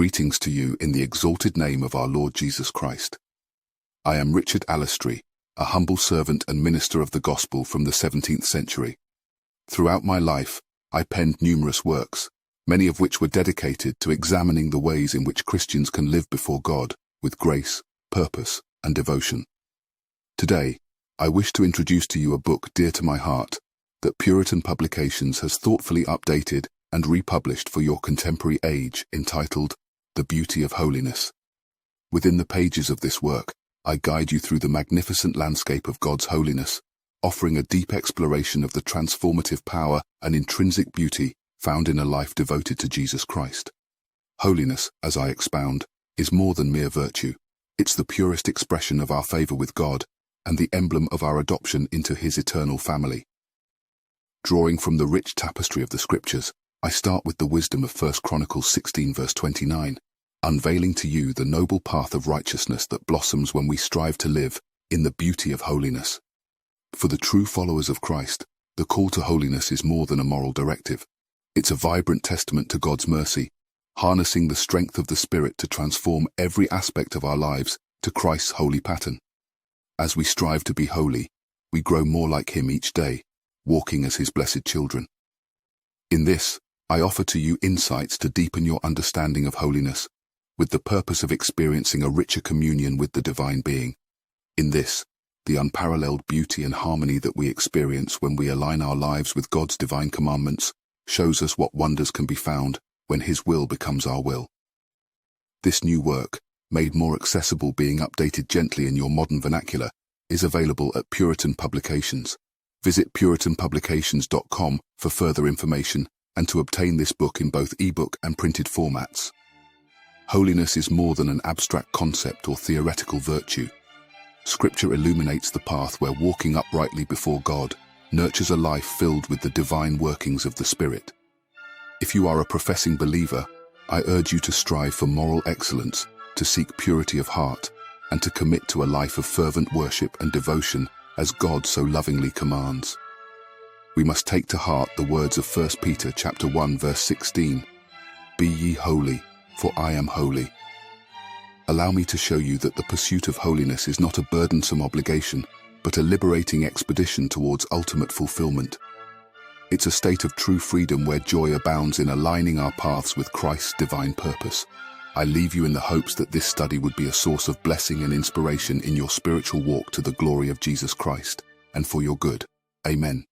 Greetings to you in the exalted name of our Lord Jesus Christ. I am Richard Allestree, a humble servant and minister of the gospel from the 17th century. Throughout my life, I penned numerous works, many of which were dedicated to examining the ways in which Christians can live before God with grace, purpose, and devotion. Today, I wish to introduce to you a book dear to my heart that Puritan Publications has thoughtfully updated and republished for your contemporary age, entitled The Beauty of Holiness. Within the pages of this work, I guide you through the magnificent landscape of God's holiness, offering a deep exploration of the transformative power and intrinsic beauty found in a life devoted to Jesus Christ. Holiness, as I expound, is more than mere virtue. It's the purest expression of our favor with God and the emblem of our adoption into His eternal family. Drawing from the rich tapestry of the Scriptures, I start with the wisdom of 1 Chronicles 16 verse 29, unveiling to you the noble path of righteousness that blossoms when we strive to live in the beauty of holiness. For the true followers of Christ, the call to holiness is more than a moral directive. It's a vibrant testament to God's mercy, harnessing the strength of the Spirit to transform every aspect of our lives to Christ's holy pattern. As we strive to be holy, we grow more like Him each day, walking as His blessed children. In this, I offer to you insights to deepen your understanding of holiness, with the purpose of experiencing a richer communion with the divine being. In this, the unparalleled beauty and harmony that we experience when we align our lives with God's divine commandments shows us what wonders can be found when His will becomes our will. This new work, made more accessible, being updated gently in your modern vernacular, is available at Puritan Publications. Visit puritanpublications.com for further information and to obtain this book in both ebook and printed formats. Holiness is more than an abstract concept or theoretical virtue. Scripture illuminates the path where walking uprightly before God nurtures a life filled with the divine workings of the Spirit. If you are a professing believer, I urge you to strive for moral excellence, to seek purity of heart, and to commit to a life of fervent worship and devotion as God so lovingly commands. We must take to heart the words of 1 Peter chapter 1 verse 16, "Be ye holy, for I am holy." Allow me to show you that the pursuit of holiness is not a burdensome obligation, but a liberating expedition towards ultimate fulfillment. It's a state of true freedom where joy abounds in aligning our paths with Christ's divine purpose. I leave you in the hopes that this study would be a source of blessing and inspiration in your spiritual walk to the glory of Jesus Christ, and for your good. Amen.